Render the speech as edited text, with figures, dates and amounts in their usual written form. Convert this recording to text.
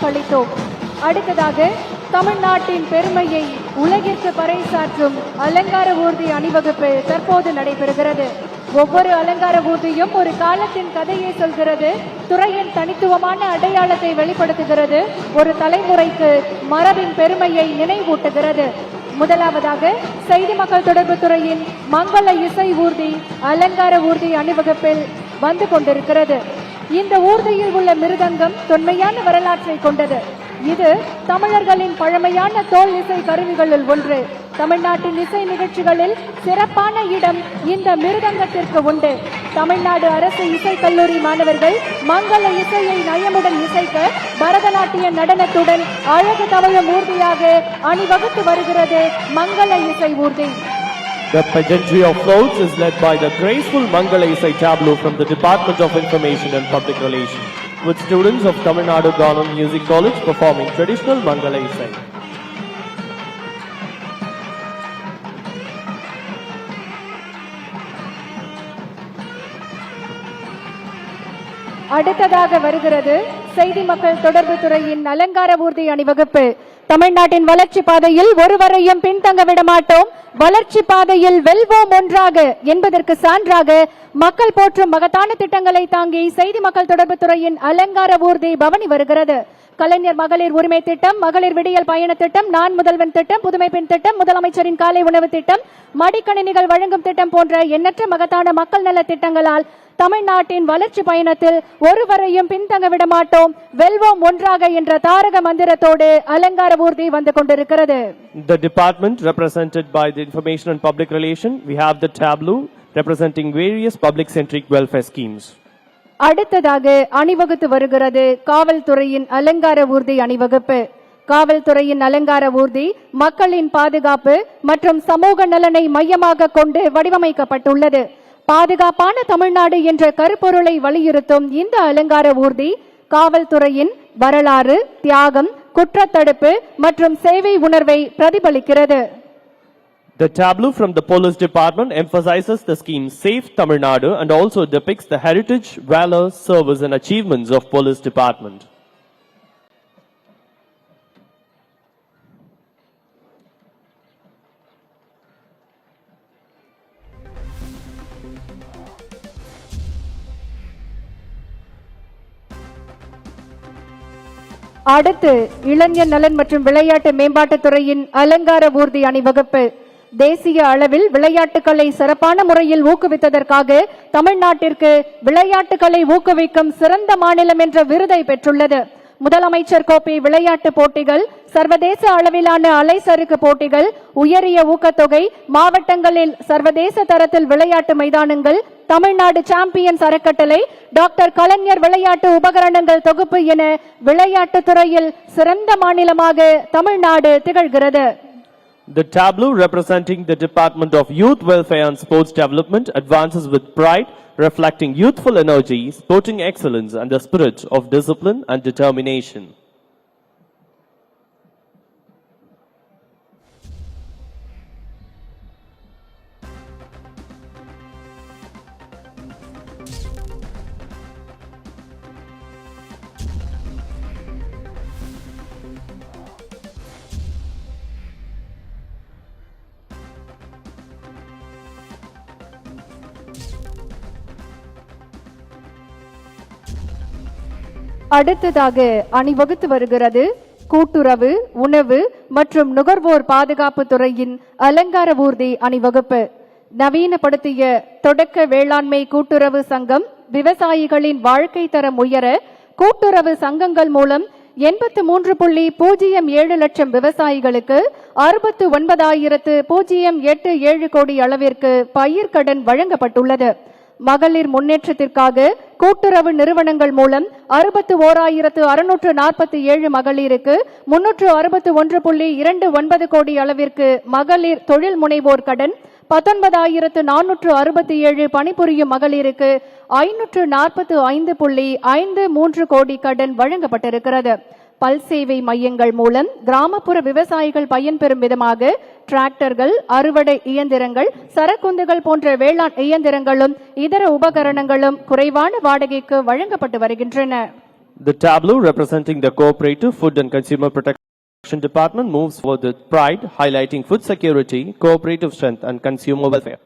பரிசளித்தோம். அடுத்ததாக தமிழ்நாட்டின் பெருமையை உலகிற்கு பறைசாற்றும் அலங்கார ஊர்தி அணிவகுப்பு தற்போது நடைபெறுகிறது. ஒவ்வொரு அலங்கார ஊர்தியும் ஒரு காலத்தின் கதையை சொல்கிறது, துறையின் தனித்துவமான அடையாளத்தை வெளிப்படுத்துகிறது, ஒரு தலைமுறைக்கு மரபின் பெருமையை நினைவூட்டுகிறது. முதலாவதாக செய்தி மக்கள் தொடர்பு துறையின் மங்கள இசை ஊர்தி அலங்கார ஊர்தி அணிவகுப்பில் வந்து கொண்டிருக்கிறது. இந்த ஊர்தியில் உள்ள மிருதங்கம் தொன்மையான வரலாற்றை கொண்டது. இது தமிழர்களின் பழமையான தோல் இசை கருவிகளில் ஒன்று. தமிழ்நாட்டின் இசை நிகழ்ச்சிகளில் சிறப்பான இடம் இந்த மிருதங்கத்திற்கு உண்டு. தமிழ்நாடு அரசு இசைக்கல்லூரி மாணவர்கள் மங்கள இசையை நயமுடன் இசைக்க பரதநாட்டிய நடனத்துடன் அழகு தவழும் ஊர்தியாக அணிவகுத்து வருகிறது மங்கள இசை ஊர்தி. The pageantry of floats is led by the graceful Mangala Isai tableau from the Department of Information and Public Relations, with students of Tamil Nadu Government Music College performing traditional Mangala Isai. அடுத்ததாக வருகிறது செய்தி மக்கள் தொடர்பு துறையின் அலங்கார ஊர்தி அணிவகுப்பு. தமிழ்நாட்டின் வளர்ச்சி பாதையில் ஒருவரையும் பின்தங்க விட மாட்டோம், வளர்ச்சி பாதையில் வெல்வோம் ஒன்றாக என்பதற்கு சான்றாக மக்கள் போற்றும் மகத்தான திட்டங்களை தாங்கி செய்தி மக்கள் தொடர்பு துறையின் அலங்கார ஊர்தி பவனி வருகிறது. கலைஞர் மகளிர் உரிமை திட்டம், மகளிர் விடியல் பயண திட்டம், நான் முதல்வன் திட்டம், புதுமை பெண் திட்டம், முதலமைச்சரின் காலை உணவு திட்டம், மடிக்கணினிகள் வழங்கும் திட்டம் போன்ற எண்ணற்ற மகத்தான மக்கள் நல திட்டங்களால் தமிழ்நாட்டின் வளர்ச்சி பயணத்தில் ஒருவரையும் பின்தங்க விட மாட்டோம், வெல்வோம் ஒன்றாக என்ற தாரக மந்திரத்தோடு அலங்கார ஊர்தி வந்து கொண்டிருக்கிறது. The department represented by the Information and Public Relations, we have the tableau representing various public centric welfare schemes. அடுத்ததாக அணிவகுத்து வருகிறது காவல்துறையின் அலங்கார ஊர்தி அணிவகுப்பு. காவல்துறையின் அலங்கார ஊர்தி மக்களின் பாதுகாப்பு மற்றும் சமூக நலனை மையமாக கொண்டு வடிவமைக்கப்பட்டுள்ளது. பாதுகாப்பான தமிழ்நாடு என்ற கருப்பொருளை வலியுறுத்தும் இந்த அலங்கார ஊர்தி காவல்துறையின் வரலாறு, தியாகம், குற்றத்தடுப்பு மற்றும் சேவை உணர்வை பிரதிபலிக்கிறது. The tableau from the police department emphasizes the scheme Safe Tamil Nadu and also depicts the heritage, valor, service and achievements of police department. அடுத்து இளைஞர் நலன் மற்றும் விளையாட்டு மேம்பாட்டுத் துறையின் அலங்கார ஊர்தி அணிவகுப்பு. தேசிய அளவில் விளையாட்டுகளை சிறப்பான முறையில் ஊக்குவித்ததற்காக தமிழ்நாட்டிற்கு விளையாட்டுகளை ஊக்குவிக்கும் சிறந்த மாநிலம் என்ற விருதை பெற்றுள்ளது. முதலமைச்சர் கோப்பை விளையாட்டு போட்டிகள், சர்வதேச அளவிலான அலைசறுக்கு போட்டிகள், உயரிய ஊக்கத்தொகை, மாவட்டங்களில் சர்வதேச தரத்தில் விளையாட்டு மைதானங்கள், தமிழ்நாடு சாம்பியன்ஸ் அறக்கட்டளை, டாக்டர் கலைஞர் விளையாட்டு உபகரணங்கள் தொகுப்பு என விளையாட்டுத் துறையில் சிறந்த மாநிலமாக தமிழ்நாடு திகழ்கிறது. The tableau representing the Department of Youth Welfare and Sports Development advances with pride, reflecting youthful energy, sporting excellence and the spirit of discipline and determination. அடுத்ததாக அணிவகுத்து வருகிறது கூட்டுறவு, உணவு மற்றும் நுகர்வோர் பாதுகாப்பு துறையின் அலங்கார ஊர்தி அணிவகுப்பு. நவீனப்படுத்திய தொடக்க வேளாண்மை கூட்டுறவு சங்கம் விவசாயிகளின் வாழ்க்கை தரம் உயர கூட்டுறவு சங்கங்கள் மூலம் 83.07 லட்சம் விவசாயிகளுக்கு 69,087 கோடி அளவிற்கு பயிர்க்கடன் வழங்கப்பட்டுள்ளது. மகளிர் முன்னேற்றத்திற்காக கூட்டுறவு நிறுவனங்கள் மூலம் 61,647 மகளிருக்கு 361.29 கோடி அளவிற்கு மகளிர் தொழில் முனைவோர் கடன், 19,467 பணிபுரியும் மகளிருக்கு 545.53 கோடி கடன் வழங்கப்பட்டிருக்கிறது. பல்சேவை மையங்கள் மூலம் கிராமப்புற விவசாயிகள் பயன்பெறும் விதமாக டிராக்டர்கள், அறுவடை இயந்திரங்கள், சரக்குந்துகள் போன்ற வேளாண் இயந்திரங்களும் இதர உபகரணங்களும் குறைவான வாடகைக்கு வழங்கப்பட்டு வருகின்றன. The tableau representing the Cooperative Food and Consumer Protection Department moves forward with pride, highlighting food security, cooperative strength, and consumer welfare.